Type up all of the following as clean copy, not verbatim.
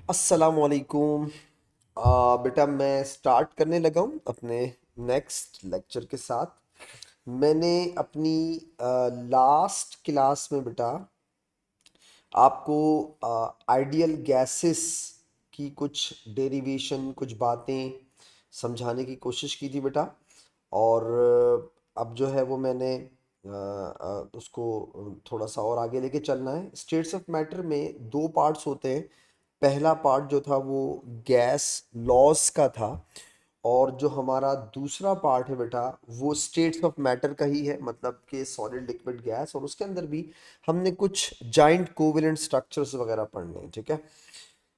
अस्सलामुअलैकुम। बेटा मैं स्टार्ट करने लगा हूँ अपने नेक्स्ट लेक्चर के साथ। मैंने अपनी लास्ट क्लास में बेटा आपको आइडियल गैसेस की कुछ डेरिवेशन कुछ बातें समझाने की कोशिश की थी बेटा। और अब जो है वो मैंने उसको थोड़ा सा और आगे लेके चलना है। स्टेट्स ऑफ मैटर में दो पार्ट्स होते हैं। पहला पार्ट जो था वो गैस लॉज का था, और जो हमारा दूसरा पार्ट है बेटा वो स्टेट्स ऑफ मैटर का ही है, मतलब कि सॉलिड लिक्विड गैस। और उसके अंदर भी हमने कुछ जाइंट कोवेलेंट स्ट्रक्चर्स वगैरह पढ़ने हैं, ठीक है।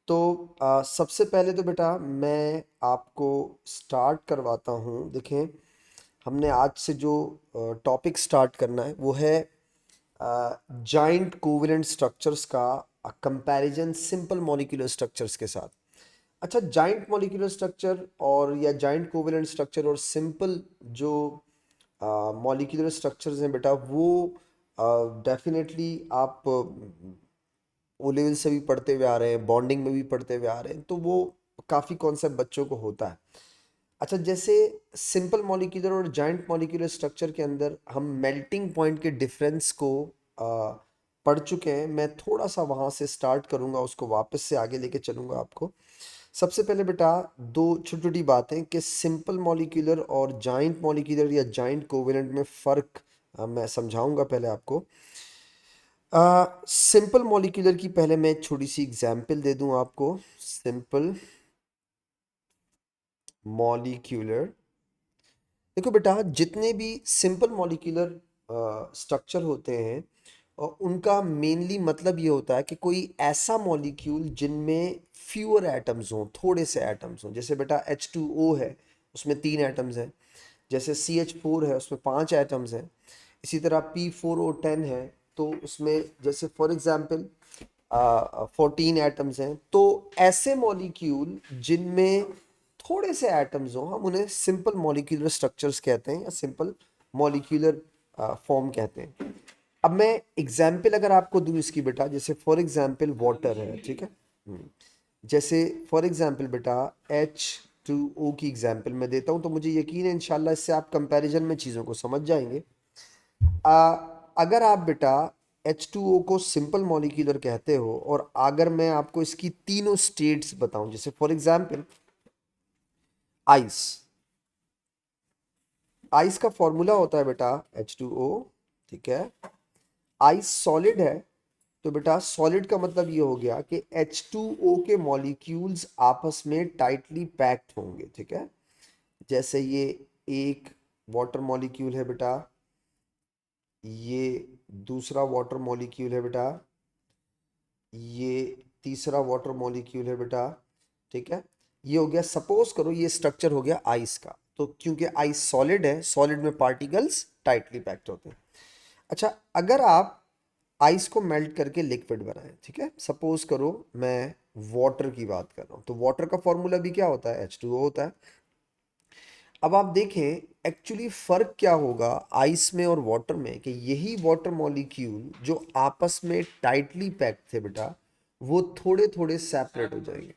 तो सबसे पहले तो बेटा मैं आपको स्टार्ट करवाता हूँ। देखें, हमने आज से जो टॉपिक स्टार्ट करना है वो है जाइंट कोवेलेंट स्ट्रक्चर्स का कंपैरिजन सिंपल मॉलिक्यूलर स्ट्रक्चर्स के साथ। अच्छा, जाइंट मॉलिक्यूलर स्ट्रक्चर और या जाइंट कोवेलेंट स्ट्रक्चर और सिंपल जो मॉलिक्यूलर स्ट्रक्चर्स हैं बेटा, वो डेफिनेटली आप ओ लेवल से भी पढ़ते हुए आ रहे हैं, बॉन्डिंग में भी पढ़ते हुए आ रहे हैं, तो वो काफ़ी कॉन्सेप्ट बच्चों को होता है। अच्छा, जैसे सिंपल मॉलिक्यूलर और जाइंट मॉलिक्यूलर स्ट्रक्चर के अंदर हम मेल्टिंग पॉइंट के डिफरेंस को पढ़ चुके हैं। मैं थोड़ा सा वहाँ से स्टार्ट करूँगा, उसको वापस से आगे लेके चलूँगा आपको। सबसे पहले बेटा दो छोटी छोटी बातें कि सिंपल मॉलिक्यूलर और जाइंट मॉलिक्यूलर या जाइंट कोवेलेंट में फ़र्क मैं समझाऊंगा पहले आपको। सिंपल मॉलिक्यूलर की पहले मैं एक छोटी सी एग्जांपल दे दूं आपको। सिंपल मॉलिक्यूलर, देखो बेटा, जितने भी सिंपल मॉलिक्यूलर स्ट्रक्चर होते हैं और उनका मेनली मतलब ये होता है कि कोई ऐसा मॉलिक्यूल जिनमें फ्यूअर एटम्स हों, थोड़े से एटम्स हों। जैसे बेटा H2O है, उसमें 3 एटम्स हैं। जैसे CH4 है, उसमें 5 एटम्स हैं। इसी तरह P4O10 है, तो उसमें जैसे फॉर एग्जांपल 14 एटम्स हैं। तो ऐसे मॉलिक्यूल जिनमें थोड़े से एटम्स हों, हम उन्हें सिंपल मॉलिक्यूलर स्ट्रक्चर्स कहते हैं या सिंपल मॉलिक्यूलर फॉर्म कहते हैं। अब मैं एग्जाम्पल अगर आपको दूं इसकी बेटा, जैसे फॉर एग्जाम्पल वाटर है, ठीक है। जैसे फॉर एग्जाम्पल बेटा H2O की एग्जाम्पल मैं देता हूँ, तो मुझे यकीन है इंशाल्लाह इससे आप कंपैरिजन में चीज़ों को समझ जाएंगे। आ, अगर आप बेटा H2O को सिंपल मॉलिक्यूलर कहते हो, और अगर मैं आपको इसकी तीनों स्टेट्स बताऊं, जैसे फॉर एग्जांपल आइस। आइस का फॉर्मूला होता है बेटा H2O, ठीक है। आइस सॉलिड है, तो बेटा सॉलिड का मतलब ये हो गया कि H2O के मॉलिक्यूल्स आपस में टाइटली पैक्ड होंगे, ठीक है। जैसे ये एक वाटर मॉलिक्यूल है बेटा, ये दूसरा वाटर मॉलिक्यूल है बेटा, ये तीसरा वाटर मॉलिक्यूल है बेटा, ठीक है। ये हो गया, सपोज करो ये स्ट्रक्चर हो गया आइस का। तो क्योंकि आइस सॉलिड है, सॉलिड में पार्टिकल्स टाइटली पैक्ड होते हैं। अच्छा, अगर आप आइस को मेल्ट करके लिक्विड बनाएं, ठीक है, सपोज करो मैं वाटर की बात कर रहा हूँ, तो वाटर का फॉर्मूला भी क्या होता है, H2O होता है। अब आप देखें एक्चुअली फर्क क्या होगा आइस में और वाटर में, कि यही वाटर मॉलिक्यूल जो आपस में टाइटली पैक्ड थे बेटा, वो थोड़े थोड़े सेपरेट हो जाएंगे।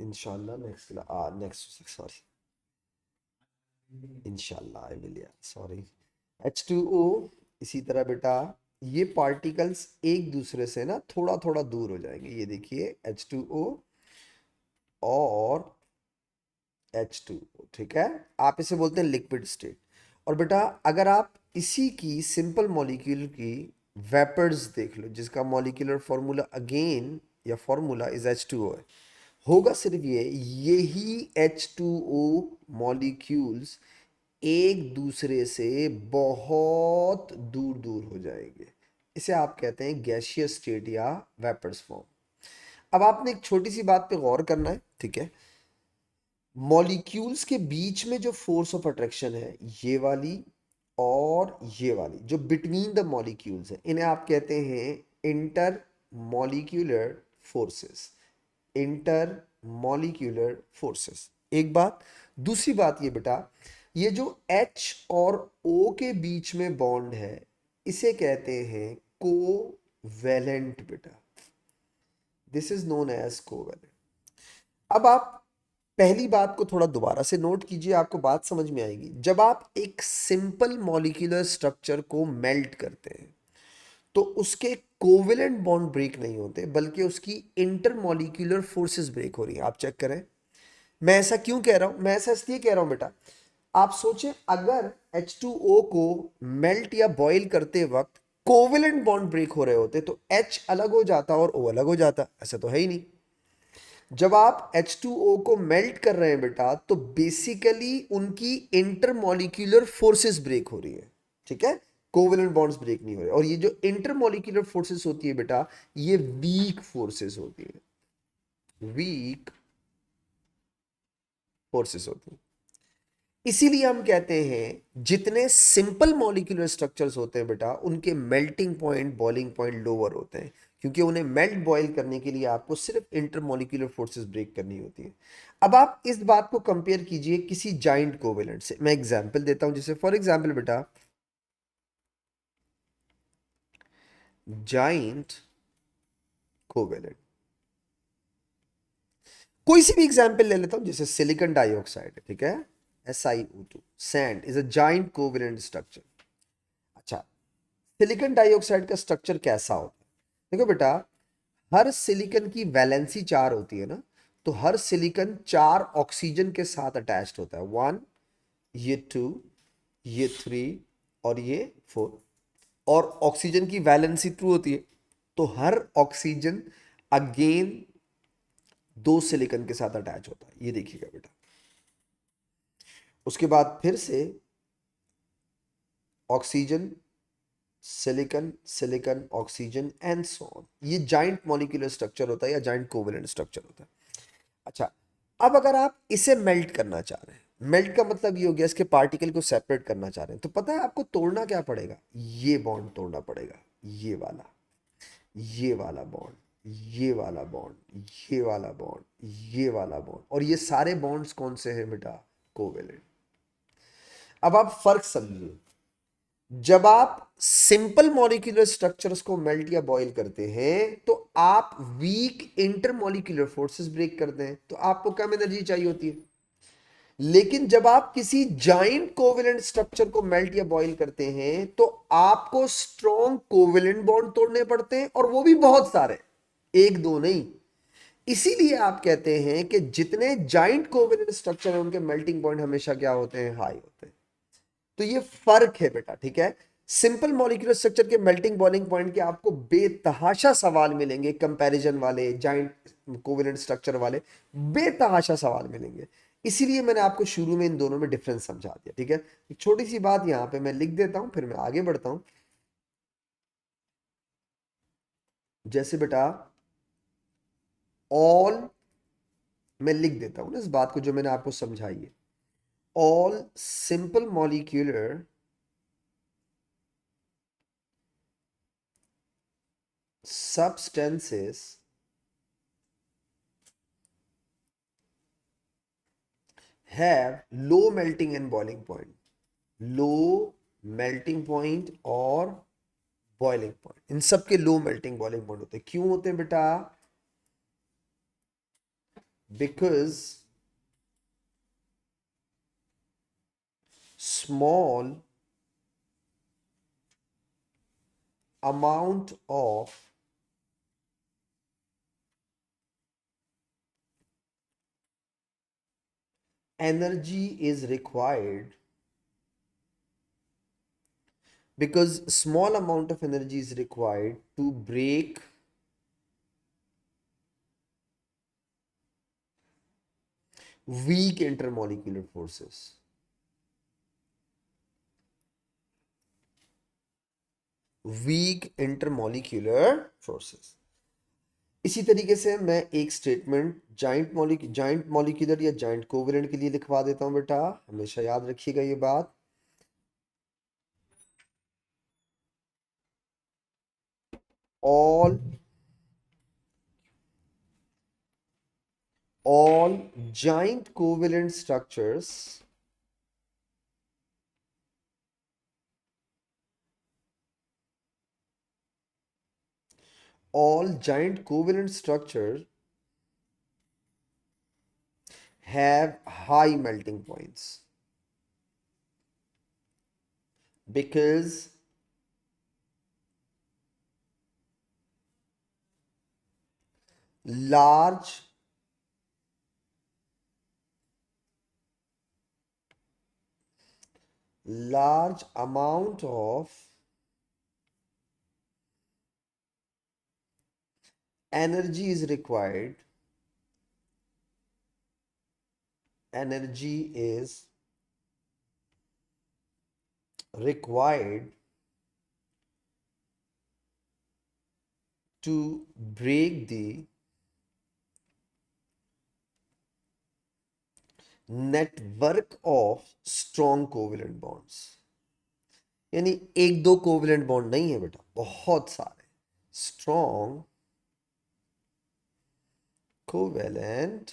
इंशाल्लाह नेक्स्ट नेक्स्ट सॉरी, इंशाल्लाह आई विल, सॉरी। H2O, इसी तरह बेटा ये पार्टिकल्स एक दूसरे से ना थोड़ा थोड़ा दूर हो जाएंगे। ये देखिए H2O और H2O, ठीक है। आप इसे बोलते हैं लिक्विड स्टेट। और बेटा अगर आप इसी की सिंपल मॉलिक्यूल की वेपर्स देख लो, जिसका मॉलिक्यूलर फॉर्मूला अगेन या फॉर्मूला इज H2O है, होगा सिर्फ ये, यही H2O मॉलिक्यूल्स एक दूसरे से बहुत दूर दूर हो जाएंगे। इसे आप कहते हैं गैसियस स्टेट या वेपर्स फॉर्म। अब आपने एक छोटी सी बात पे गौर करना है, ठीक है। मॉलिक्यूल्स के बीच में जो फोर्स ऑफ अट्रैक्शन है, ये वाली और ये वाली जो बिटवीन द मॉलिक्यूल्स है, इन्हें आप कहते हैं inter molecular forces. Inter molecular forces, एक बात। दूसरी बात ये बेटा, ये जो H और O के बीच में बॉन्ड है, इसे कहते हैं को वैलेंट बेटा, this is known as covalent. अब आप पहली बात को थोड़ा दोबारा से नोट कीजिए, आपको बात समझ में आएगी। जब आप एक सिंपल मॉलिक्यूलर स्ट्रक्चर को मेल्ट करते हैं तो उसके कोवेलेंट बॉन्ड ब्रेक नहीं होते, बल्कि उसकी इंटरमॉलिक्यूलर फोर्सेस ब्रेक हो रही हैं। आप चेक करें, मैं ऐसा क्यों कह रहा हूं, मैं ऐसा इसलिए कह रहा हूं बेटा, आप सोचें अगर H2O को मेल्ट या बॉईल करते वक्त कोवेलेंट बॉन्ड ब्रेक हो रहे होते तो H अलग हो जाता और O अलग हो जाता, ऐसा तो है ही नहीं। जब आप H2O को मेल्ट कर रहे हैं बेटा, तो बेसिकली उनकी इंटरमॉलिक्यूलर फोर्सेस ब्रेक हो रही है, ठीक है, कोवेलेंट बॉन्ड्स ब्रेक नहीं हो रहे। और ये जो इंटरमॉलिक्यूलर फोर्सेस होती है बेटा, ये वीक फोर्सेस होती है, वीक फोर्सेस होती है। इसीलिए हम कहते हैं जितने सिंपल मॉलिक्यूलर स्ट्रक्चर्स होते हैं बेटा, उनके melting point boiling point lower होते हैं, क्योंकि उन्हें मेल्ट बॉयल करने के लिए आपको सिर्फ इंटरमॉलिक्यूलर फोर्सेस ब्रेक करनी होती है। अब आप इस बात को कंपेयर कीजिए किसी जाइंट कोवेलेंट से। मैं एग्जांपल देता हूं, जैसे फॉर एग्जांपल बेटा, जाइंट कोवेलेंट, कोई सी भी एग्जांपल ले लेता हूं, जैसे सिलिकॉन डाइऑक्साइड, ठीक है, SiO2, sand is a giant covalent structure. अच्छा, सिलिकॉन डाइऑक्साइड का स्ट्रक्चर कैसा होता है? देखो बेटा, हर सिलिकॉन की वैलेंसी 4 होती है ना, तो हर सिलिकॉन 4 ऑक्सीजन के साथ अटैच्ड होता है, 1, ये 2, ये 3 और ये 4। और ऑक्सीजन की वैलेंसी 2 होती है, तो हर ऑक्सीजन अगेन 2 सिलिकॉन के साथ अटैच होता है, ये देखिएगा बेटा। उसके बाद फिर से oxygen, silicon, silicon, oxygen and so on, ये जाइंट मॉलिक्यूलर स्ट्रक्चर होता है या जाइंट कोवेलेंट स्ट्रक्चर होता है। अच्छा, अब अगर आप इसे मेल्ट करना चाह रहे हैं, मेल्ट का मतलब ये हो गया इसके पार्टिकल को सेपरेट करना चाह रहे हैं, तो पता है आपको तोड़ना क्या पड़ेगा? ये बॉन्ड तोड़ना पड़ेगा, ये वाला, ये वाला बॉन्ड, ये वाला बॉन्ड, ये वाला बॉन्ड, ये वाला बॉन्ड, और ये सारे बॉन्ड्स कौन से हैं बेटा? कोवेलेंट। अब आप फर्क समझिए, जब आप सिंपल मॉलिक्यूलर स्ट्रक्चर्स को मेल्ट या बॉईल करते हैं तो आप वीक इंटरमॉलिक्यूलर फोर्सेस ब्रेक करते हैं, तो आपको कम एनर्जी चाहिए होती है। लेकिन जब आप किसी जाइंट कोवेलेंट स्ट्रक्चर को मेल्ट या बॉईल करते हैं तो आपको स्ट्रॉन्ग कोवेलेंट बॉन्ड तोड़ने पड़ते हैं, और वो भी बहुत सारे, एक दो नहीं। इसीलिए आप कहते हैं कि जितने जाइंट कोवेलेंट स्ट्रक्चर है उनके मेल्टिंग पॉइंट हमेशा क्या होते हैं? हाई होते हैं। तो ये फर्क है बेटा, ठीक है। सिंपल मॉलिक्यूलर स्ट्रक्चर के मेल्टिंग बॉइलिंग पॉइंट के आपको बेतहाशा सवाल मिलेंगे, कंपैरिजन वाले, जाइंट कोवेलेंट स्ट्रक्चर वाले बेतहाशा सवाल मिलेंगे। इसीलिए मैंने आपको शुरू में इन दोनों में डिफरेंस समझा दिया, ठीक है। एक छोटी सी बात यहां पे मैं लिख देता हूं, फिर मैं आगे बढ़ता हूं। जैसे बेटा ऑल, मैं लिख देता हूं ना इस बात को जो मैंने आपको समझाई है, all simple molecular substances have low melting and boiling point, low melting point और बॉइलिंग पॉइंट, इन सब के लो मेल्टिंग बॉइलिंग पॉइंट होते हैं। क्यों होते हैं बेटा? Because small amount of energy is required, because small amount of energy is required to break weak intermolecular forces, weak intermolecular forces। इसी तरीके से मैं एक स्टेटमेंट जाइंट मॉलिक्यूलर या जाइंट कोवेलेंट के लिए लिखवा देता हूं बेटा, हमेशा याद रखिएगा ये बात। all all giant covalent structures all giant covalent structures have high melting points because large large amount of energy is required. Energy is required to break the network of strong covalent bonds. यानी एक दो covalent bond नहीं है बेटा, बहुत सारे strong covalent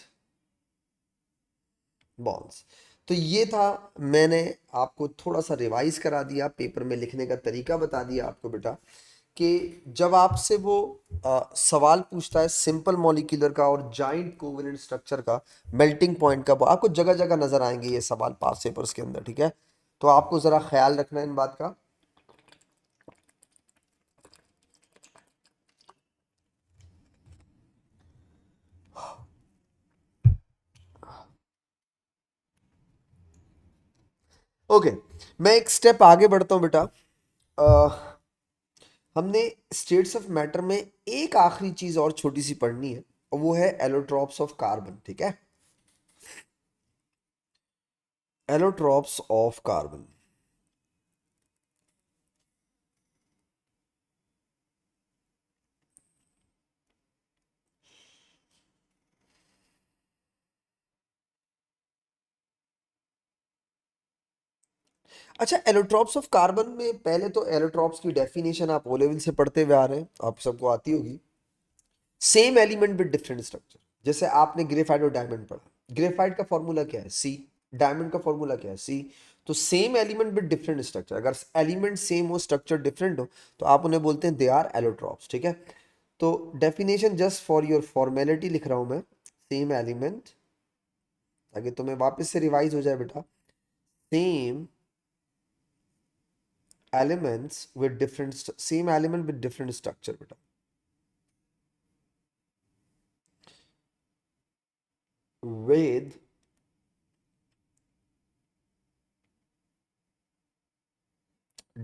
bonds. तो ये था, मैंने आपको थोड़ा सा रिवाइज करा दिया, पेपर में लिखने का तरीका बता दिया आपको बेटा, कि जब आपसे वो सवाल पूछता है सिंपल मॉलिक्यूलर का और जाइंट कोवेलेंट स्ट्रक्चर का मेल्टिंग पॉइंट का, वो आपको जगह जगह नजर आएंगे ये सवाल पास पेपर्स के अंदर, ठीक है। तो आपको जरा ख्याल रखना है इन बात का। ओके, मैं एक स्टेप आगे बढ़ता हूं बेटा। अ, हमने स्टेट्स ऑफ मैटर में एक आखिरी चीज और छोटी सी पढ़नी है, और वो है एलोट्रॉप्स ऑफ कार्बन, ठीक है। Allotropes of carbon. अच्छा, एलोट्रॉप्स ऑफ कार्बन में पहले तो एलोट्रॉप्स की डेफिनेशन आप ओ लेवल से पढ़ते हुए आ रहे हैं, आप सबको आती होगी। Same element with different structure. जैसे आपने ग्रेफाइट और डायमंड पढ़ा, ग्रेफाइट का फॉर्मूला क्या है? सी। डायमंड का फॉर्मूला क्या है? सी। तो same element with different structure, अगर एलिमेंट सेम हो स्ट्रक्चर डिफरेंट हो तो आप उन्हें बोलते हैं दे आर एलोट्रॉप्स, ठीक है। तो definition just for your formality लिख रहा हूं मैं, सेम एलिमेंट, ताकि तुम्हें वापस से रिवाइज हो जाए बेटा। Same elements with different same element with different structure बेटा। with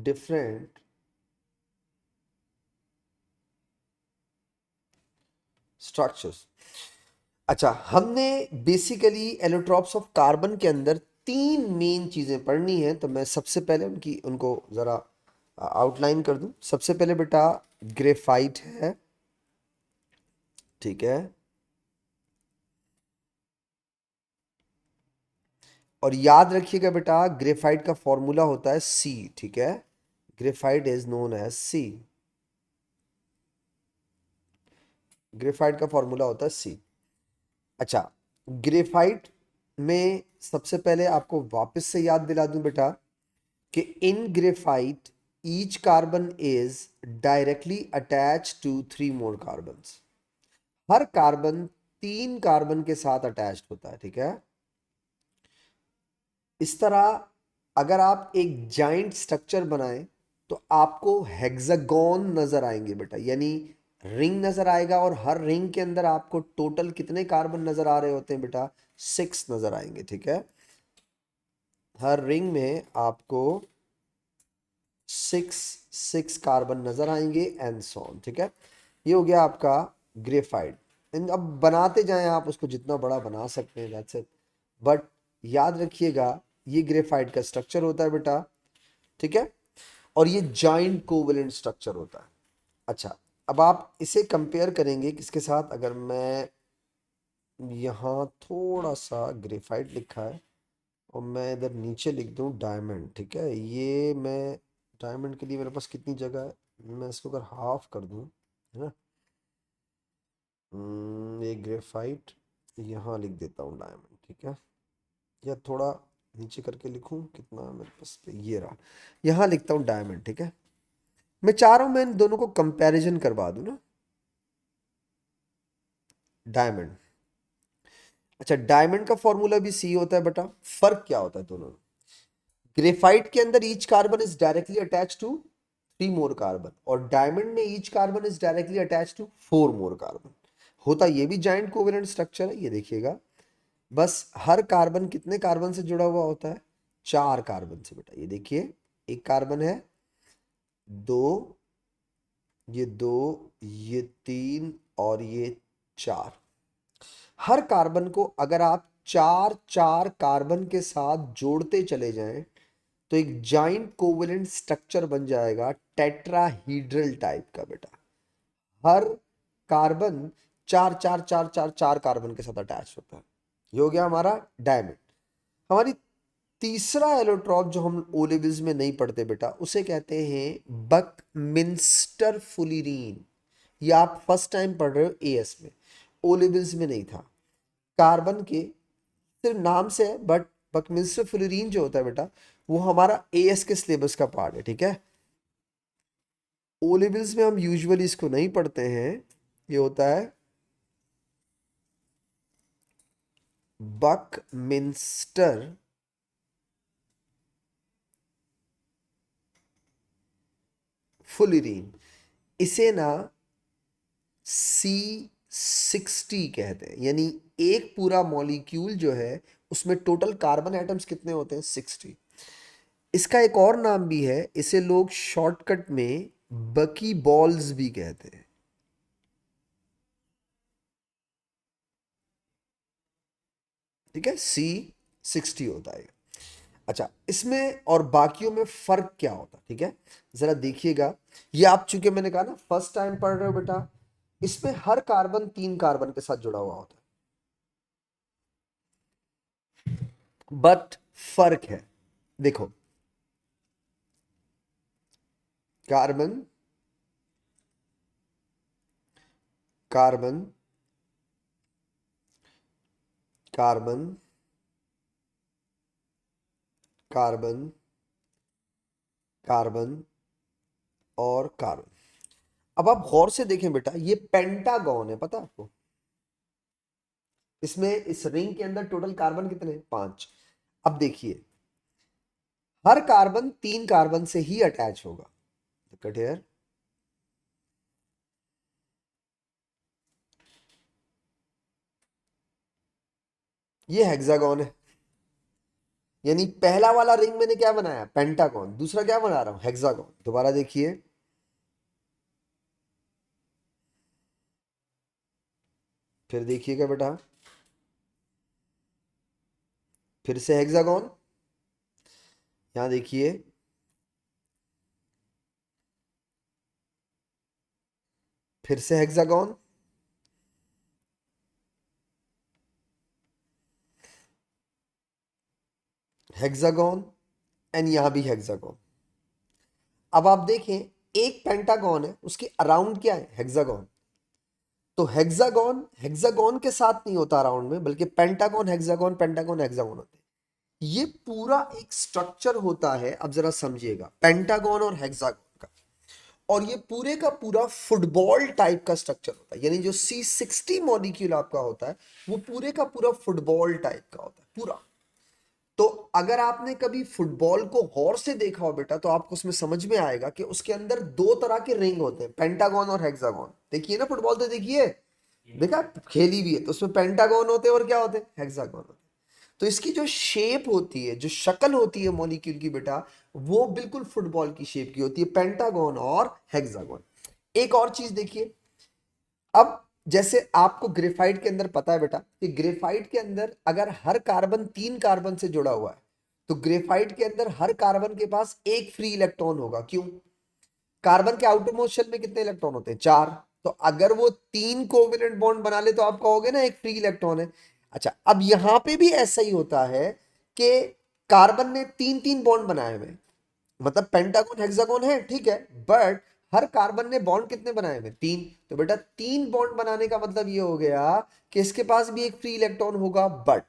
different structures। अच्छा, हमने बेसिकली एलोट्रॉप्स ऑफ कार्बन के अंदर तीन मेन चीजें पढ़नी है, तो मैं सबसे पहले उनको जरा आउटलाइन कर दूं। सबसे पहले बेटा ग्रेफाइट है, ठीक है। और याद रखिएगा बेटा, ग्रेफाइट का फॉर्मूला होता है सी, ठीक है। Graphite is known as C. Graphite का फॉर्मूला होता है सी। अच्छा, ग्रेफाइट में सबसे पहले आपको वापस से याद दिला दूं बेटा कि in graphite each carbon is directly attach to three more carbons. हर कार्बन तीन कार्बन के साथ अटैच्ड होता है, ठीक है। इस तरह अगर आप एक जाइंट स्ट्रक्चर बनाएं तो आपको हेक्सागोन नजर आएंगे बेटा, यानी रिंग नजर आएगा, और हर रिंग के अंदर आपको टोटल कितने कार्बन नजर आ रहे होते हैं बेटा? 6 नजर आएंगे, ठीक है। हर रिंग में आपको 6 6 कार्बन नजर आएंगे एंड सो ऑन, ठीक है। ये हो गया आपका ग्रेफाइट। अब बनाते जाएं आप उसको, जितना बड़ा बना सकते हैं, दैट्स इट। बट याद रखिएगा, ये ग्रेफाइट का स्ट्रक्चर होता है बेटा, ठीक है। और ये जॉइंट कोवेलेंट स्ट्रक्चर होता है। अच्छा, अब आप इसे कंपेयर करेंगे किसके साथ? अगर मैं यहाँ थोड़ा सा ग्रेफाइट लिखा है और मैं इधर नीचे लिख दूँ डायमंड, ठीक है। ये मैं डायमंड के लिए मेरे पास कितनी जगह है, मैं इसको अगर हाफ कर दूँ, है ना। ये ग्रेफाइट यहाँ लिख देता हूँ डायमंड, ठीक है। या थोड़ा नीचे करके लिखूँ, कितना है मेरे पास पे, ये रहा। यहाँ लिखता हूँ डायमंड, ठीक है। मैं चाह रहा हूँ मैं इन दोनों को कंपैरिजन करवा दूँ ना। डायमंड। अच्छा, डायमंड का फॉर्मूला भी सी होता है बेटा। फर्क क्या होता है दोनों में? ग्रेफाइट के अंदर each carbon is directly attach to 3 more carbon, और डायमंड में each carbon is directly attach to 4 more carbon. होता ये भी जॉइंट कोवेलेंट स्ट्रक्चर है, ये देखिएगा। बस हर कार्बन कितने कार्बन से जुड़ा हुआ होता है? 4 कार्बन से बेटा। ये देखिए, एक कार्बन है, दो, ये दो, ये तीन, और ये 4। हर कार्बन को अगर आप चार चार कार्बन के साथ जोड़ते चले जाएं तो एक जॉइंट कोवेलेंट स्ट्रक्चर बन जाएगा टेट्राहीड्रल टाइप का बेटा। हर कार्बन चार चार चार चार चार कार्बन के साथ अटैच होता है। ये हो गया हमारा डायमंड। हमारी तीसरा एलोट्रॉप जो हम ओ लेवल्स में नहीं पढ़ते बेटा, उसे कहते हैं बकमिंस्टर फुलिरीन। ये आप फर्स्ट टाइम पढ़ रहे हो एएस में, ओ लेवल्स में नहीं था। कार्बन के सिर्फ नाम से है, बट बकमिंस्टर फुलिरीन जो होता है बेटा, वो हमारा एएस के सिलेबस का पार्ट है, ठीक है। ओ लेवल्स में हम यूजुअली इसको नहीं पढ़ते हैं। ये होता है बकमिंस्टर फुलिरीन। इसे ना C60 कहते हैं, यानी एक पूरा मॉलिक्यूल जो है उसमें टोटल कार्बन एटम्स कितने होते हैं? 60। इसका एक और नाम भी है, इसे लोग शॉर्टकट में बकी बॉल्स भी कहते हैं, ठीक है। C60 होता है। अच्छा, इसमें और बाकियों में फर्क क्या होता है, ठीक है, जरा देखिएगा। ये आप चूंकि मैंने कहा ना फर्स्ट टाइम पढ़ रहे हो बेटा, इसमें हर कार्बन 3 कार्बन के साथ जुड़ा हुआ होता है, बट फर्क है। देखो, carbon carbon carbon carbon carbon और कार्बन। अब आप गौर से देखें बेटा, ये पेंटागन है, पता है आपको? इसमें इस रिंग के अंदर टोटल कार्बन कितने हैं? 5। अब देखिए, हर कार्बन 3 कार्बन से ही अटैच होगा। Cut here. ये हेक्सागन है, यानी पहला वाला रिंग मैंने क्या बनाया? पेंटागन। दूसरा क्या बना रहा हूं? हेक्सागन। दोबारा देखिए, फिर देखिएगा बेटा, फिर से हेक्सागन। यहां देखिए, फिर से हेक्सागन, हेक्सागन, एंड यहां भी हेक्सागन। अब आप देखें, एक पेंटागन है, उसके अराउंड क्या है? हेक्सागन। तो हेक्सागन हेक्सागन के साथ नहीं होता अराउंड में, बल्कि पेंटागन हेक्सागन पेंटागन हेक्सागन होते हैं। ये पूरा एक स्ट्रक्चर होता है। अब जरा समझिएगा, पेंटागन और हेक्सागन का, और ये पूरे का पूरा फुटबॉल टाइप का स्ट्रक्चर होता है। यानी जो C60 मॉलिक्यूल आपका होता है, वो पूरे का पूरा फुटबॉल टाइप का होता है पूरा। तो अगर आपने कभी फुटबॉल को गौर से देखा हो बेटा, तो आपको उसमें समझ में आएगा कि उसके अंदर 2 तरह के रिंग होते हैं, पेंटागन और हेक्सागन। देखिए ना फुटबॉल, तो देखिए, देखा, खेली भी है, तो उसमें पेंटागन होते हैं और क्या होते हैं? हेक्सागन होते हैं। तो इसकी जो शेप होती है, जो शक्ल होती है मॉलिक्यूल की बेटा, वो बिल्कुल फुटबॉल की शेप की होती है, पेंटागन और हेक्सागन। एक और चीज देखिए, अब जैसे आपको ग्रेफाइट के अंदर पता है बेटा कि ग्रेफाइट के अंदर अगर हर कार्बन 3 कार्बन से जुड़ा हुआ है, तो ग्रेफाइट के अंदर हर कार्बन के पास एक फ्री इलेक्ट्रॉन होगा। क्यों? कार्बन के आउटर मोस्ट शेल में कितने इलेक्ट्रॉन होते हैं? 4। तो अगर वो 3 कोवेलेंट बॉन्ड बना ले, तो आप कहोगे ना एक फ्री इलेक्ट्रॉन है। अच्छा, अब यहां पे भी ऐसा ही होता है कि कार्बन ने 3 3 बॉन्ड बनाए हुए, मतलब पेंटागन हेक्सागन है, ठीक है, बट हर कार्बन ने बॉन्ड कितने बनाए हुए? 3। तो बेटा 3 बॉन्ड बनाने का मतलब ये हो गया कि इसके पास भी एक फ्री इलेक्ट्रॉन होगा। बट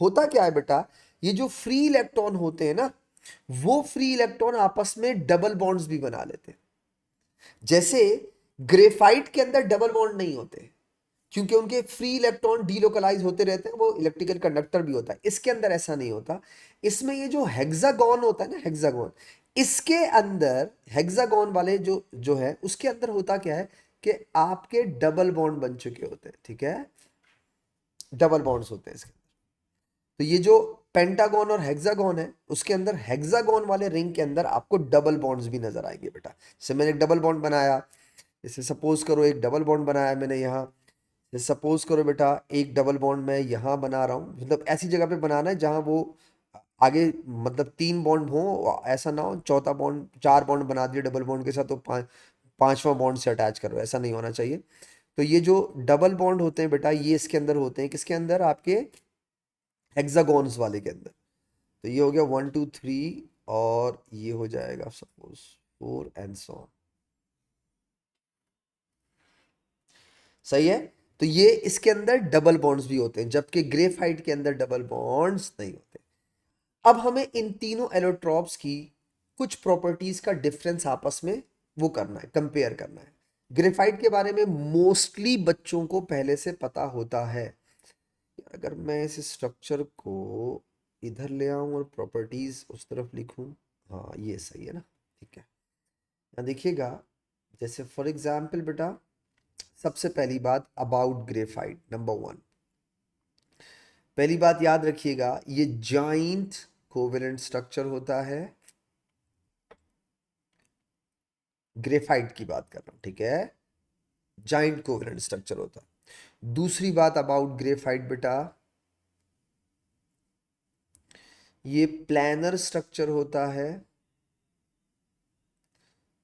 होता क्या है बेटा, ये जो फ्री इलेक्ट्रॉन होते हैं ना, वो फ्री इलेक्ट्रॉन आपस में डबल बॉन्ड्स भी बना लेते हैं। जैसे ग्रेफाइट के अंदर डबल बॉन्ड नहीं होते, क्योंकि उनके फ्री इलेक्ट्रॉन डीलोकलाइज होते रहते हैं, वो इलेक्ट्रिकल कंडक्टर भी होता है। इसके अंदर ऐसा नहीं होता। इसमें ये जो हेक्सागोन होता है ना, हेक्सागोन, इसके अंदर हेक्सागोन वाले जो जो है उसके अंदर होता क्या है कि आपके डबल बॉन्ड बन चुके होते हैं, ठीक है, डबल बॉन्ड्स होते हैं इसके। तो ये जो पेंटागन और हेक्सागन है उसके अंदर हेक्सागन वाले रिंग के अंदर आपको डबल बॉन्ड्स भी नजर आएंगे बेटा। जैसे मैंने एक डबल बॉन्ड बनाया, जैसे सपोज करो एक डबल बॉन्ड बनाया मैंने यहाँ, जैसे सपोज करो बेटा एक डबल बॉन्ड मैं यहाँ बना रहा हूँ, मतलब ऐसी जगह पे बनाना है जहाँ वो आगे मतलब 3 बॉन्ड हो, ऐसा ना हो चौथा बॉन्ड 4 बॉन्ड बना दिए डबल बॉन्ड के साथ तो पांचवा बॉन्ड से अटैच करो, ऐसा नहीं होना चाहिए। तो ये जो डबल बॉन्ड होते हैं बेटा ये इसके अंदर होते हैं, किसके अंदर, आपके हेक्सागोन्स वाले के अंदर। तो ये हो गया 1 2 3, और ये हो जाएगा सपोज 4 एंड सो ऑन। सही है। तो ये इसके अंदर डबल बॉन्ड्स भी होते हैं, जबकि ग्रेफाइट के अंदर डबल बॉन्ड्स नहीं होते। अब हमें इन तीनों एलोट्रॉप्स की कुछ प्रॉपर्टीज का डिफरेंस आपस में वो करना है, कंपेयर करना है। ग्रेफाइट के बारे में मोस्टली बच्चों को पहले से पता होता है। अगर मैं इस स्ट्रक्चर को इधर ले आऊं और प्रॉपर्टीज उस तरफ लिखूं, हाँ ये सही है ना, ठीक है। यहाँ देखिएगा, जैसे फॉर एग्जाम्पल बेटा, सबसे पहली बात अबाउट ग्रेफाइट, नंबर 1, पहली बात याद रखिएगा, ये जॉइंट कोवेलेंट स्ट्रक्चर होता है। ग्रेफाइट की बात कर रहा हूं, ठीक है, जॉइंट कोवेलेंट स्ट्रक्चर होता है। दूसरी बात अबाउट ग्रेफाइट बेटा, ये प्लानर स्ट्रक्चर होता है।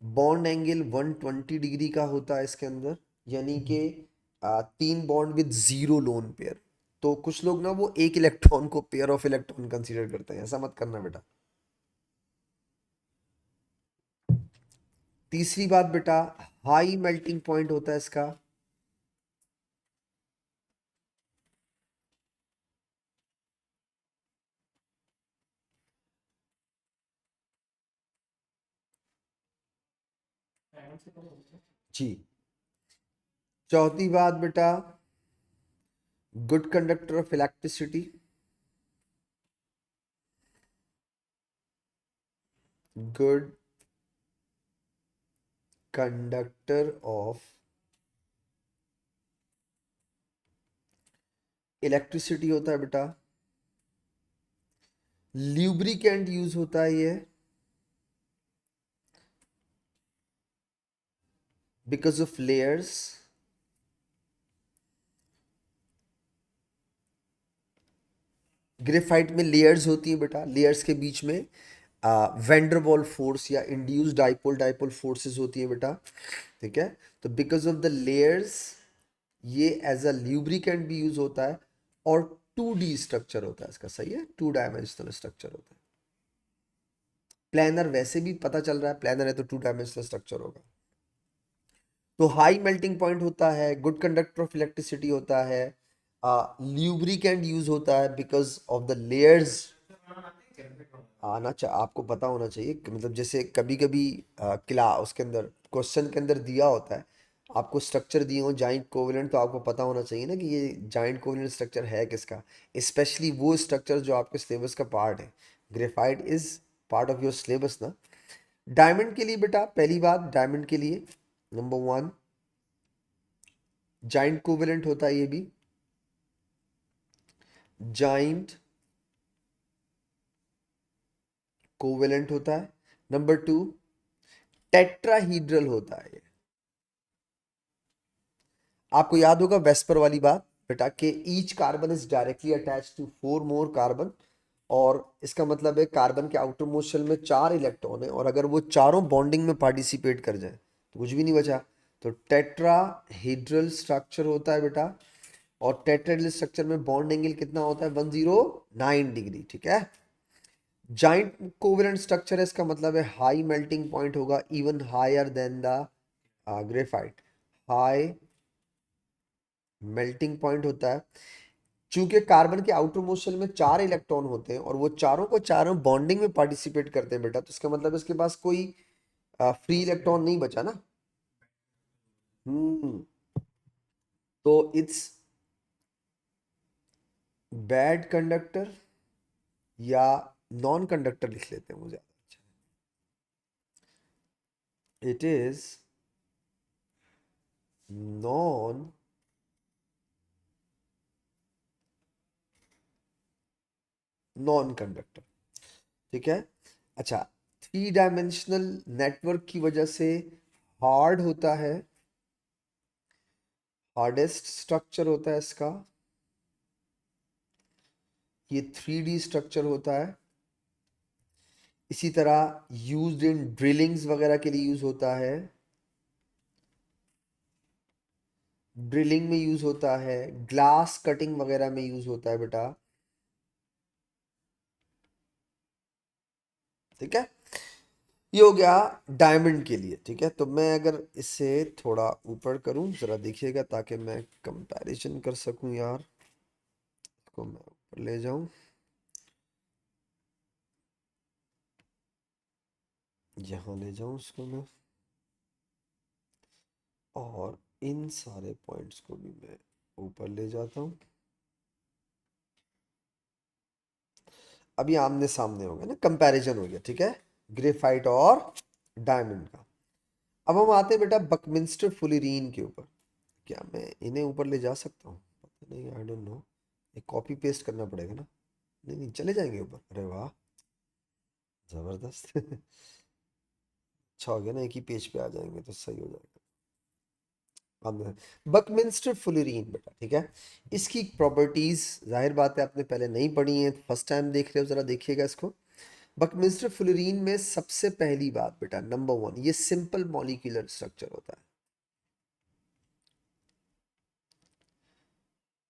बॉन्ड एंगल 120 डिग्री का होता है इसके अंदर, यानी कि 3 बॉन्ड विद 0 लोन पेयर। तो कुछ लोग ना वो एक इलेक्ट्रॉन को पेयर ऑफ इलेक्ट्रॉन कंसीडर करते हैं, ऐसा मत करना बेटा। तीसरी बात बेटा, हाई मेल्टिंग पॉइंट होता है इसका। जी। चौथी बात बेटा, good conductor of electricity. Good conductor of electricity होता है बेटा। ल्यूब्रिकेंट यूज होता है ये, बिकॉज ऑफ लेयर्स। ग्रेफाइट में लेयर्स होती है बेटा, लेयर्स के बीच में वेंडरवॉल फोर्स या इंड्यूस्ड डाइपोल डाइपोल फोर्सेस होती है बेटा, ठीक है। तो बिकॉज ऑफ द लेयर्स ये एज अ ल्यूब्रिकेंट भी यूज होता है, और 2D स्ट्रक्चर होता है इसका, सही है, 2 डायमेंशनल स्ट्रक्चर होता है। प्लानर वैसे भी पता चल रहा है, प्लानर है तो 2 डायमेंशनल स्ट्रक्चर होगा। तो हाई मेल्टिंग पॉइंट होता है, गुड कंडक्टर ऑफ इलेक्ट्रिसिटी होता है, ल्यूब्रिकेंट यूज होता है बिकॉज ऑफ द लेयर्स। आपको पता होना चाहिए कि मतलब जैसे कभी कभी क्ला उसके अंदर क्वेश्चन के अंदर दिया होता है, आपको स्ट्रक्चर दिए हो जाइंट कोवेलेंट, तो आपको पता होना चाहिए ना कि ये जाइंट कोवेलेंट स्ट्रक्चर है किसका, स्पेशली वो स्ट्रक्चर जो आपके सिलेबस का पार्ट है। Graphite is part of your syllabus ना। डायमंड के लिए बेटा, पहली बात डायमंड के लिए नंबर 1 जाइंट कोवेलेंट होता है, ये भी जाइंट कोवेलेंट होता है। नंबर 2 टेट्राहीड्रल होता है। आपको याद होगा वेस्पर वाली बात बेटा, कि each carbon is directly attach to 4 more carbon, और इसका मतलब है कार्बन के आउटर मोस्ट शेल में 4 इलेक्ट्रॉन है, और अगर वो चारों बॉन्डिंग में पार्टिसिपेट कर जाए तो कुछ भी नहीं बचा। तो टेट्राहेड्रल स्ट्रक्चर होता है बेटा, और टेट्राहेड्रल स्ट्रक्चर में बॉन्ड एंगल कितना होता है, 109 डिग्री, ठीक है। जाइंट कोवेलेंट स्ट्रक्चर है, इसका मतलब है हाई मेल्टिंग पॉइंट होगा, even higher than the graphite. High melting point होता है, चूंकि कार्बन के आउटर मोस्ट शेल में 4 इलेक्ट्रॉन होते हैं और वो चारों को चारों बॉन्डिंग में पार्टिसिपेट करते हैं बेटा, तो इसका मतलब इसके पास कोई फ्री इलेक्ट्रॉन नहीं बचा ना। हम्म तो इट्स बैड कंडक्टर या नॉन कंडक्टर लिख लेते हैं, मुझे अच्छा। It is non non conductor, ठीक है। अच्छा, थ्री डायमेंशनल नेटवर्क की वजह से हार्ड होता है, हार्डेस्ट स्ट्रक्चर होता है इसका, ये 3D स्ट्रक्चर होता है। इसी तरह यूज्ड इन ड्रिलिंग्स वगैरह के लिए यूज होता है, ड्रिलिंग में यूज होता है, ग्लास कटिंग वगैरह में यूज होता है बेटा, ठीक है। ये हो गया डायमंड के लिए, ठीक है। तो मैं अगर इसे थोड़ा ऊपर करूं जरा देखिएगा, ताकि मैं कंपैरिजन कर सकूं यार, इसको मैं ऊपर ले जाऊं, यहाँ ले जाऊं इसको मैं, और इन सारे पॉइंट्स को भी मैं ऊपर ले जाता हूँ। अभी आमने सामने हो गया ना, कंपैरिजन हो गया, ठीक है, ग्रेफाइट और डायमंड का। अब हम आते हैं बेटा बकमिंस्टर फुलरीन के ऊपर। क्या मैं इन्हें ऊपर ले जा सकता हूँ? पता नहीं, आई डोंट नो। एक कॉपी पेस्ट करना पड़ेगा ना। नहीं नहीं, चले जाएंगे ऊपर। अरे वाह, जबरदस्त। अच्छा हो गया ना, एक ही पेज पे आ जाएंगे तो सही हो जाएगा। बकमिंस्टर फुलरीन बेटा, ठीक है। इसकी प्रॉपर्टीज जाहिर बात है आपने पहले नहीं पढ़ी है, फर्स्ट टाइम देख रहे हो, जरा देखिएगा इसको। बकमिंस्टर फुलरीन में सबसे पहली बात बेटा, नंबर वन, ये सिंपल मॉलिक्यूलर स्ट्रक्चर होता है,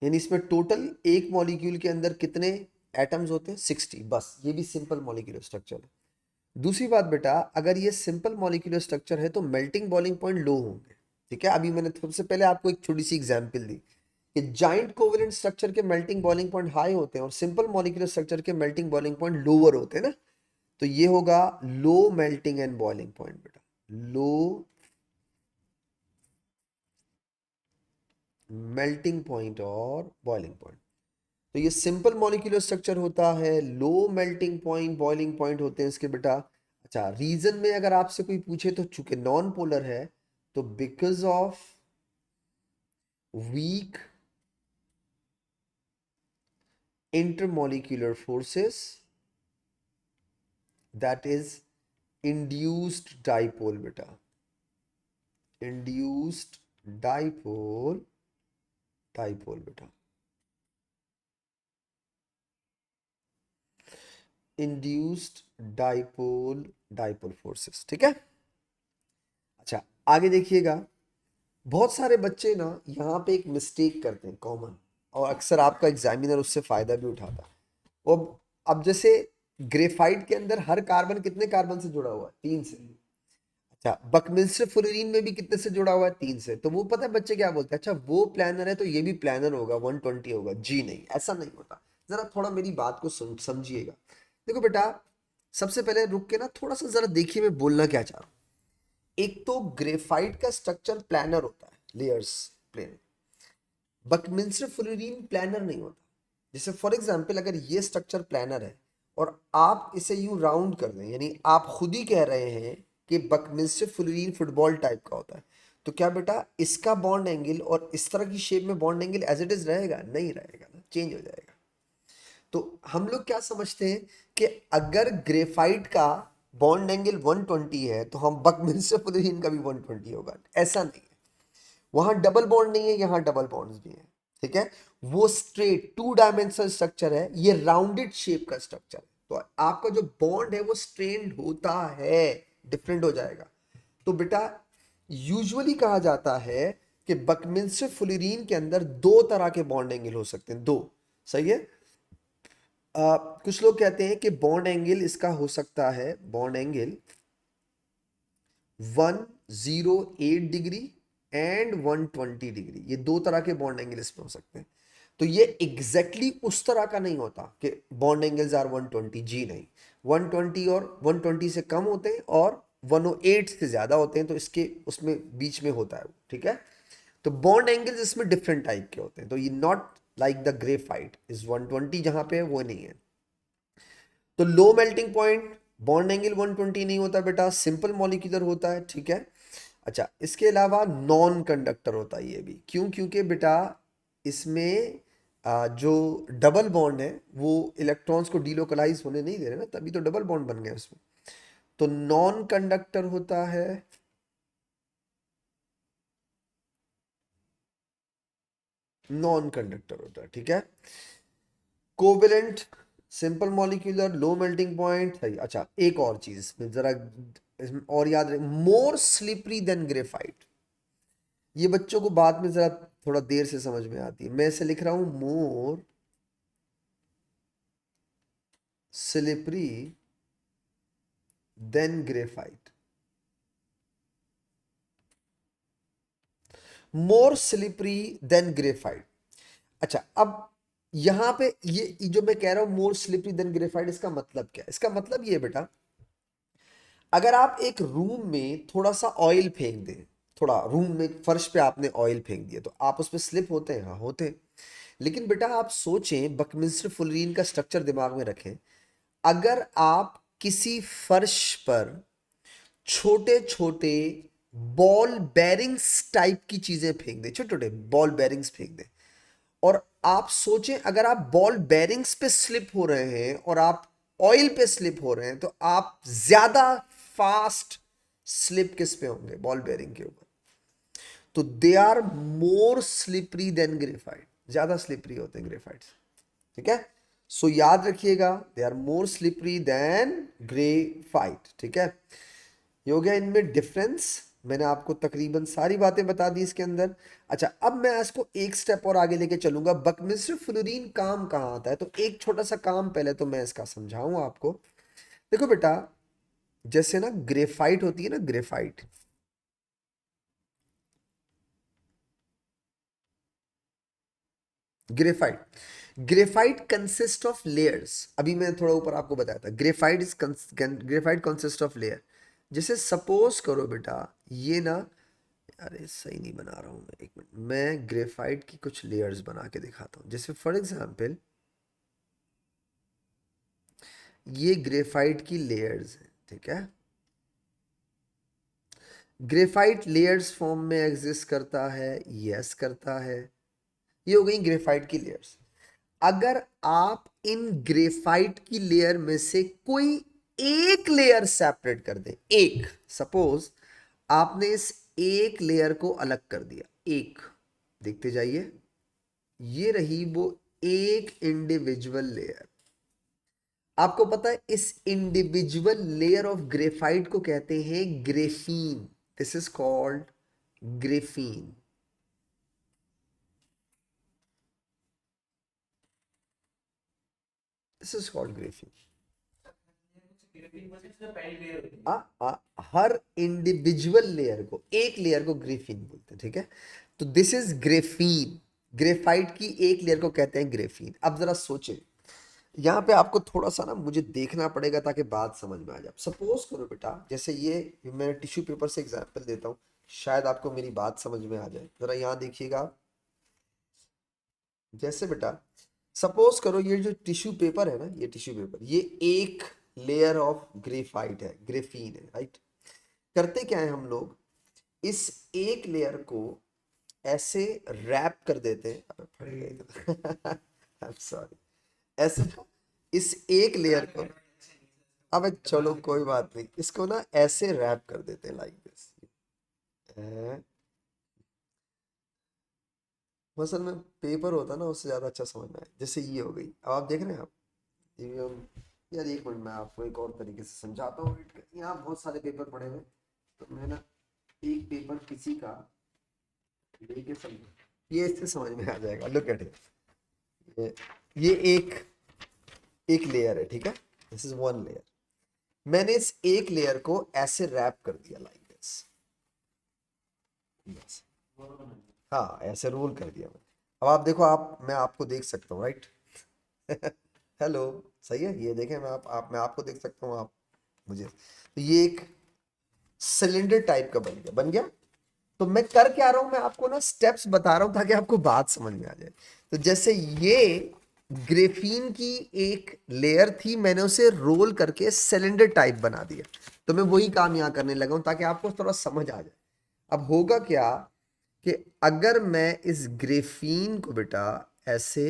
यानी इसमें टोटल एक मॉलिक्यूल के अंदर कितने एटम्स होते हैं? 60, बस। ये भी सिंपल मॉलिक्यूलर स्ट्रक्चर है। दूसरी बात बेटा, अगर ये सिंपल मॉलिक्यूलर स्ट्रक्चर है तो मेल्टिंग बॉइलिंग पॉइंट लो होंगे, ठीक है। अभी मैंने सबसे पहले आपको एक छोटी सी एग्जांपल दी कि जाइंट कोवेलेंट स्ट्रक्चर के मेल्टिंग बॉइलिंग पॉइंट हाई होते हैं और सिंपल मॉलिक्यूलर स्ट्रक्चर के मेल्टिंग बॉइलिंग पॉइंट लोअर होते हैं ना। तो ये होगा low melting and boiling point बेटा, लो मेल्टिंग पॉइंट और बॉइलिंग पॉइंट। तो ये सिंपल मॉलिक्यूलर स्ट्रक्चर होता है, low melting point boiling point होते हैं इसके बेटा। अच्छा, रीजन में अगर आपसे कोई पूछे तो चूंकि नॉन पोलर है, तो because of weak intermolecular forces, that is induced dipole बेटा, इंड्यूस्ड डाइपोल, डाइपोल बेटा, इंड्यूस्ड डाइपोल, डाइपोल फोर्सेस, ठीक है। अच्छा, आगे देखिएगा, बहुत सारे बच्चे ना यहाँ पे एक मिस्टेक करते हैं कॉमन, और अक्सर आपका एग्जामिनर उससे फायदा भी उठाता है। वो अब जैसे ग्रेफाइट के अंदर हर कार्बन कितने कार्बन से जुड़ा हुआ है? 3 से। अच्छा, बकमिंस्टर फ्लोरीन में भी कितने से जुड़ा हुआ है? 3 से। तो वो पता है बच्चे क्या बोलते हैं, अच्छा वो प्लानर है तो ये भी प्लानर होगा, 120 होगा। जी नहीं, ऐसा नहीं होता। जरा थोड़ा मेरी बात को समझिएगा। देखो बेटा, सबसे पहले रुक के ना थोड़ा सा जरा देखिए मैं बोलना क्या चाह रहा हूँ। एक तो ग्रेफाइट का स्ट्रक्चर प्लानर होता है, layers, plane. Buckminster fullerene planar नहीं होता। जैसे फॉर एग्जांपल, अगर ये स्ट्रक्चर प्लानर है और आप इसे यूं राउंड कर दें, यानी आप खुद ही कह रहे हैं कि बकमिंस्टर फ्लोरीन फुटबॉल टाइप का होता है, तो क्या बेटा इसका बॉन्ड एंगल और इस तरह की शेप में bond angle as it is रहेगा? नहीं रहेगा ना, चेंज हो जाएगा। तो हम लोग क्या समझते हैं कि अगर ग्रेफाइट का बॉन्ड एंगल 120 है तो हम बकमिंस्टर फ्लोरीन का भी 120 होगा? ऐसा नहीं है। वहां डबल बॉन्ड नहीं है, यहां डबल बॉन्ड्स भी हैं, ठीक है। वो स्ट्रेट 2 डायमेंशनल स्ट्रक्चर है, ये राउंडेड शेप का स्ट्रक्चर है। तो आपका जो बॉन्ड है वो स्ट्रेन्ड होता है, डिफरेंट हो जाएगा। तो बेटा यूजुअली कहा जाता है कि बकमिंस्टर फुलरीन के अंदर 2 तरह के बॉन्ड एंगल हो सकते हैं, 2। सही है। कुछ लोग कहते हैं कि बॉन्ड एंगल इसका हो सकता है, bond angle 108 degree and 120 degree, ये 2 तरह के बॉन्ड एंगल इसमें हो सकते हैं। तो ये एग्जैक्टली exactly उस तरह का नहीं होता कि बॉन्ड एंगल्स आर 120, जी नहीं। 120 और 120 से कम होते हैं और 108 से ज्यादा होते हैं, तो इसके उसमें बीच में होता है, ठीक है। तो बॉन्ड एंगल्स इसमें डिफरेंट टाइप के होते हैं, तो ये not like the graphite is 120 जहां पे है वो नहीं है। तो low melting point bond angle 120 नहीं होता बेटा, सिंपल मॉलिक्यूलर होता है, ठीक है। अच्छा, इसके अलावा नॉन कंडक्टर होता है ये भी, क्यों? क्योंकि बेटा इसमें जो डबल बॉन्ड है वो इलेक्ट्रॉन्स को डीलोकलाइज होने नहीं दे रहे ना, तभी तो डबल बॉन्ड बन गए उसमें। तो नॉन कंडक्टर होता है, नॉन कंडक्टर होता है, ठीक है। Covalent simple molecular low melting point, सही। अच्छा, एक और चीज इसमें जरा इसमें और याद रहे, मोर स्लिपरी देन ग्रेफाइट। ये बच्चों को बाद में जरा थोड़ा देर से समझ में आती है, मैं इसे लिख रहा हूं मोर स्लिपरी देन ग्रेफाइट। मोर स्लिपरी देन ग्रेफाइट। अच्छा, अब यहां पे ये जो मैं कह रहा हूं मोर स्लिपरी देन ग्रेफाइट, इसका मतलब क्या है? इसका मतलब ये बेटा, अगर आप एक रूम में थोड़ा सा ऑयल फेंक दें, थोड़ा रूम में फर्श पे आपने ऑयल फेंक दिया, तो आप उस पर स्लिप होते हैं? हाँ होते हैं। लेकिन बेटा आप सोचें, बकमिंस्टर फुलरीन का स्ट्रक्चर दिमाग में रखें, अगर आप किसी फर्श पर छोटे छोटे बॉल बेरिंग्स टाइप की चीजें फेंक दें, छोटे छोटे बॉल बेरिंग्स फेंक दें, और आप सोचें अगर आप बॉल बेरिंग्स पे स्लिप हो रहे हैं और आप ऑयल पे स्लिप हो रहे हैं, तो आप ज्यादा फास्ट स्लिप किस पे होंगे? बॉल बेरिंग के ऊपर। तो they are more slippery than graphite, ज्यादा स्लिपरी होते हैं ग्रेफाइट, ठीक है। सो याद रखिएगा, they are more slippery than graphite, ठीक है। ये हो गया इनमें डिफरेंस, मैंने आपको तकरीबन सारी बातें बता दी इसके अंदर। अच्छा, अब मैं इसको एक स्टेप और आगे लेके चलूंगा, बकमिस्टर फ्लोरीन काम कहाँ आता है, तो एक छोटा सा काम पहले तो मैं इसका समझाऊं आपको। देखो बेटा, जैसे ना ग्रेफाइट होती है ना, graphite, graphite graphite consist of layers. अभी मैं थोड़ा ऊपर आपको बताया था, ग्रेफाइट कंसिस्ट ऑफ लेयर। जैसे सपोज करो बेटा, ये ना, अरे सही नहीं बना रहा हूँ मैं, एक मिनट, मैं ग्रेफाइट की कुछ लेयर्स बना के दिखाता हूँ। जैसे फॉर एग्जांपल ये ग्रेफाइट की लेयर्स हैं, ठीक है। ग्रेफाइट लेयर्स फॉर्म में एग्जिस्ट करता है, यस करता है। ये हो गई ग्रेफाइट की लेयर्स। अगर आप इन ग्रेफाइट की लेयर में से कोई एक लेयर सेपरेट कर दें, एक, सपोज आपने इस एक लेयर को अलग कर दिया, एक, देखते जाइए, ये रही वो एक इंडिविजुअल लेयर। आपको पता है इस इंडिविजुअल लेयर ऑफ ग्रेफाइट को कहते हैं graphene. This is called graphene. This is called graphene. आ, आ, हर इंडिविजुअल लेयर को, एक लेयर को ग्रेफीन बोलते हैं, ठीक है। तो दिस इज ग्रेफीन। ग्रेफाइट की एक लेयर को कहते हैं ग्रेफीन। अब जरा सोचें, यहाँ पे आपको थोड़ा सा ना मुझे देखना पड़ेगा ताकि बात समझ में आ जाए। सपोज करो बेटा, जैसे ये मैं टिश्यू पेपर से एग्जांपल देता हूँ, शायद आपको मेरी बात समझ में आ जाए। जरा यहाँ देखिएगा, जैसे बेटा सपोज करो ये जो टिश्यू पेपर है ना, ये टिश्यू पेपर, ये एक लेयर ऑफ ग्रेफाइट है, ग्रेफीन है, राइट। करते क्या है हम लोग, इस एक लेयर को ऐसे रैप कर देते हैं, अबे फट गई आई एम सॉरी, ऐसे ना इस एक लेयर को, अबे चलो कोई बात नहीं, इसको ना ऐसे रैप कर देते हैं लाइक दिस। असल में पेपर होता ना उससे ज्यादा अच्छा समझ में आए। जैसे ये हो गई, अब आप देख रहे हैं आप, ये यार एक मिनट, मैं आपको एक और तरीके से समझाता हूँ। यहाँ बहुत सारे पेपर पड़े हुए हैं, तो मैं ना एक पेपर किसी का लेके समझ, ये इससे समझ में आ जाएगा। लुक एट इट, ये ये एक लेयर है, ठीक है। This is one layer. मैंने इस एक लेयर को ऐसे रैप कर दिया लाइक दिस, बस। हाँ, ऐसे रोल कर दिया मैंने। अब आप देखो, आप, मैं आपको देख सकता हूँ, राइट। हेलो, सही है, ये देखें, मैं आपको देख सकता हूँ, आप मुझे। तो ये एक सिलेंडर टाइप का बन गया, बन गया। तो मैं कर क्या रहा हूं, मैं आपको ना स्टेप्स बता रहा हूं ताकि आपको बात समझ में आ जाए। तो जैसे ये ग्रेफीन की एक लेयर थी, मैंने उसे रोल करके सिलेंडर टाइप बना दिया। तो मैं वही काम यहां करने लगा हूं ताकि आपको थोड़ा समझ आ जाए। अब होगा क्या कि अगर मैं इस ग्रेफीन को बेटा ऐसे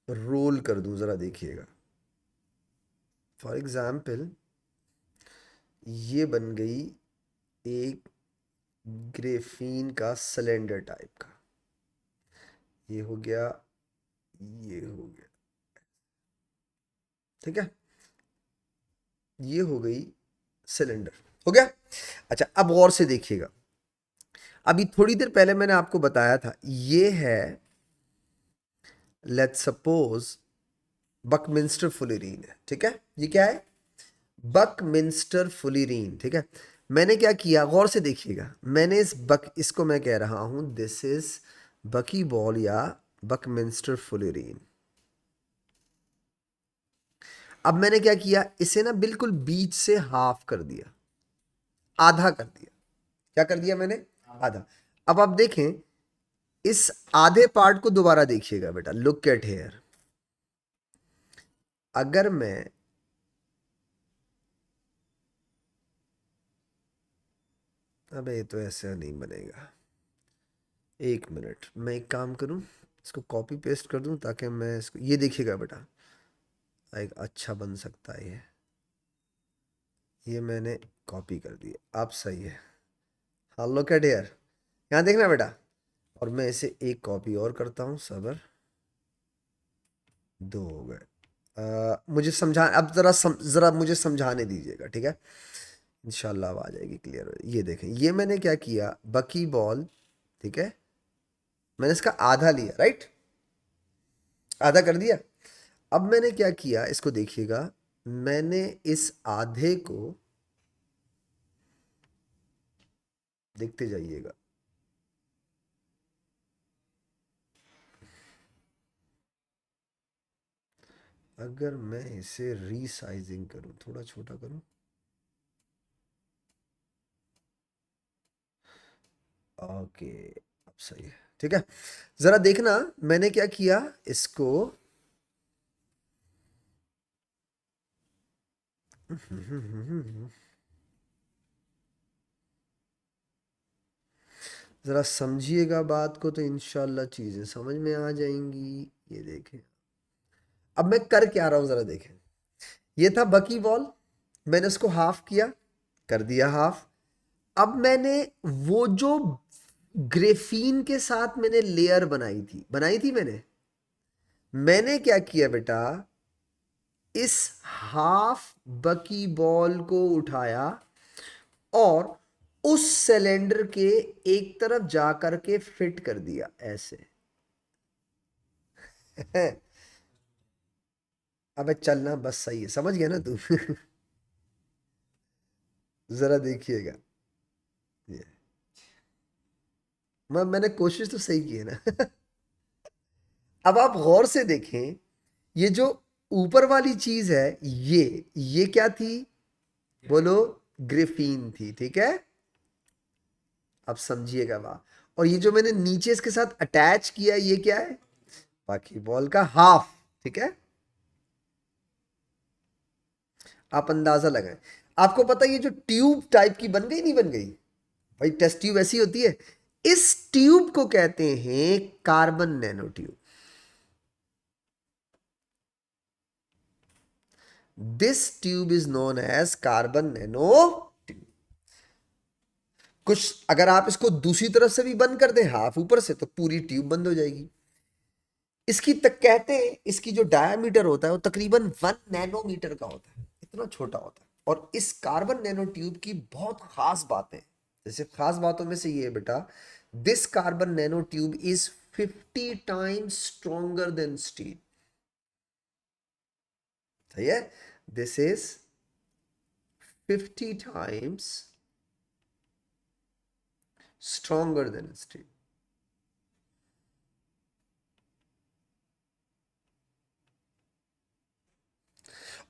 रोल कर दूं, जरा देखिएगा। फॉर एग्जाम्पल ये बन गई एक ग्रेफीन का सिलेंडर टाइप का, ये हो गया, ये हो गया, ठीक है, ये हो गई सिलेंडर, हो गया। अच्छा अब गौर से देखिएगा, अभी थोड़ी देर पहले मैंने आपको बताया था ये है, लेट्स सपोज बकमिंस्टर फुलेरीन है, ठीक है, ये क्या है, बकमिंस्टर फुलेरीन, ठीक है। मैंने क्या किया, गौर से देखिएगा, मैंने इसको मैं कह रहा हूं दिस इज बकी बॉल या बकमिंस्टर फुलेरीन। अब मैंने क्या किया, इसे ना बिल्कुल बीच से हाफ कर दिया, आधा कर दिया। क्या कर दिया मैंने, आधा। अब आप देखें इस आधे पार्ट को दोबारा देखिएगा बेटा, लुक एट हेयर। अगर मैं अबे ये तो ऐसे नहीं बनेगा, एक मिनट, मैं एक काम करूं, इसको कॉपी पेस्ट कर दूं ताकि मैं इसको, ये देखिएगा बेटा, एक अच्छा बन सकता है ये मैंने कॉपी कर दिया, आप सही है। हाँ लुक एट हेयर, यहाँ देखना बेटा, और मैं इसे एक कॉपी और करता हूँ, सबर, दो हो गए। मुझे समझा, अब जरा मुझे समझाने दीजिएगा, ठीक है, इंशाल्लाह अब आ जाएगी क्लियर। ये देखें, ये मैंने क्या किया, बकी बॉल, ठीक है, मैंने इसका आधा लिया, राइट, आधा कर दिया। अब मैंने क्या किया, इसको देखिएगा, मैंने इस आधे को, देखते जाइएगा, अगर मैं इसे रीसाइजिंग करूं, थोड़ा छोटा करूं, ओके, अब सही है, ठीक है। जरा देखना मैंने क्या किया, इसको ज़रा समझिएगा बात को, तो इंशाल्लाह चीज़ें समझ में आ जाएंगी। ये देखें, अब मैं कर क्या रहा हूँ, ज़रा देखें, ये था बकी बॉल, मैंने उसको हाफ किया, कर दिया हाफ। अब मैंने वो जो ग्रेफीन के साथ मैंने लेयर बनाई थी मैंने क्या किया बेटा, इस हाफ बकी बॉल को उठाया और उस सिलेंडर के एक तरफ जाकर के फिट कर दिया ऐसे। अबे चलना बस, सही है, समझ गया ना तू। जरा देखिएगा, ये मैंने कोशिश तो सही की है ना। अब आप गौर से देखें, ये जो ऊपर वाली चीज है, ये क्या थी, बोलो, ग्रिफीन थी, ठीक है। अब समझिएगा वाह, और ये जो मैंने नीचे इसके साथ अटैच किया, ये क्या है, बाकी बॉल का हाफ, ठीक है। आप अंदाजा लगाएं, आपको पता है ये जो ट्यूब टाइप की बन गई, नहीं बन गई भाई, टेस्ट ट्यूब ऐसी होती है, इस ट्यूब को कहते हैं carbon nano tube. This tube is known as carbon nano tube. कुछ अगर आप इसको दूसरी तरफ से भी बंद कर दें, हाफ ऊपर से, तो पूरी ट्यूब बंद हो जाएगी। इसकी तक कहते हैं, इसकी जो डायामीटर होता है वो तकरीबन 1 नैनोमीटर का होता है, इतना छोटा होता है। और इस कार्बन नैनो ट्यूब की बहुत खास बातें, जैसे खास बातों में से ये है बेटा, this carbon nano tube is 50 times stronger than steel. सही है, this is 50 times stronger than steel.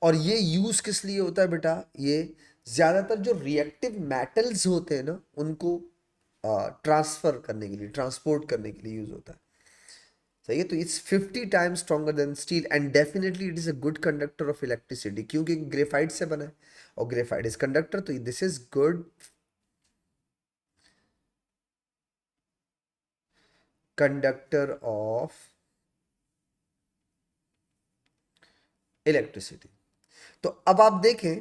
और ये यूज किस लिए होता है बेटा, ये ज़्यादातर जो रिएक्टिव मेटल्स होते हैं ना उनको ट्रांसफर करने के लिए, ट्रांसपोर्ट करने के लिए यूज होता है। सही है। तो it's 50 times stronger than steel and definitely it is a good conductor of electricity, क्योंकि ग्रेफाइट से बना है और ग्रेफाइट इज कंडक्टर, तो this is good conductor of electricity. तो अब आप देखें,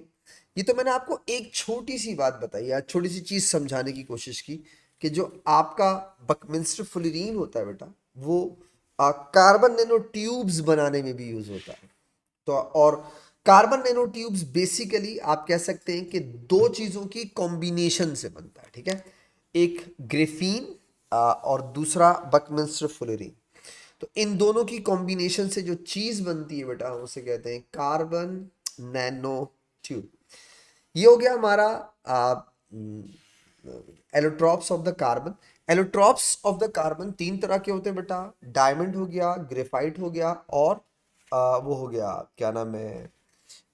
ये तो मैंने आपको एक छोटी सी बात बताई या छोटी सी चीज समझाने की कोशिश की कि जो आपका बकमिंस्टर फुलरीन होता है बेटा, वो कार्बन नैनो ट्यूब्स बनाने में भी यूज होता है। तो और कार्बन नैनो ट्यूब्स बेसिकली आप कह सकते हैं कि दो चीजों की कॉम्बिनेशन से बनता है, ठीक है। एक ग्रेफीन और दूसरा बकमिंस्टर फुलरीन। तो इन दोनों की कॉम्बिनेशन से जो चीज बनती है बेटा, हम उसे कहते हैं कार्बन नैनो ट्यूब। ये हो गया हमारा allotropes of the carbon. Allotropes of the carbon तीन तरह के होते हैं बेटा, डायमंड हो गया, ग्रेफाइट हो गया, और वो हो गया, क्या नाम है,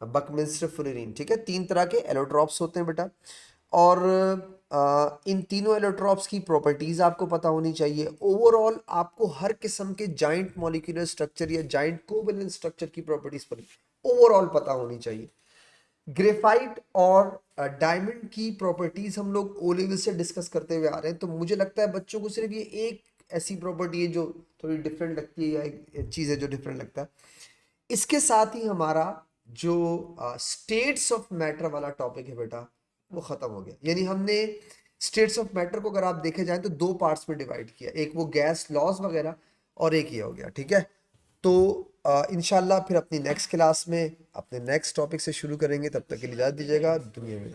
बकमिंस्टर फुलरीन, ठीक है। तीन तरह के एलोट्रॉप्स होते हैं बेटा। और इन तीनों एलोट्रॉप्स की प्रॉपर्टीज आपको पता होनी चाहिए। ओवरऑल आपको हर किस्म के जाइंट मॉलिक्यूलर स्ट्रक्चर या जाइंट कोवेलेंट स्ट्रक्चर की प्रॉपर्टीज पर ओवरऑल पता होनी चाहिए। ग्रेफाइट और डायमंड की प्रॉपर्टीज हम लोग ओ लेवल से डिस्कस करते हुए आ रहे हैं, तो मुझे लगता है बच्चों को सिर्फ ये एक ऐसी प्रॉपर्टी है जो थोड़ी डिफरेंट लगती है, या एक चीज़ है जो डिफरेंट लगता है। इसके साथ ही हमारा जो स्टेट्स ऑफ मैटर वाला टॉपिक है बेटा, वो खत्म हो गया। यानी हमने स्टेट्स ऑफ मैटर को अगर आप देखे जाए तो दो पार्ट्स में डिवाइड किया, एक वो गैस लॉज वगैरह, और एक ये हो गया, ठीक है। तो इंशाल्लाह फिर अपनी नेक्स्ट क्लास में अपने नेक्स्ट टॉपिक से शुरू करेंगे। तब तक के लिए इजाज़त दीजिएगा। दुनिया में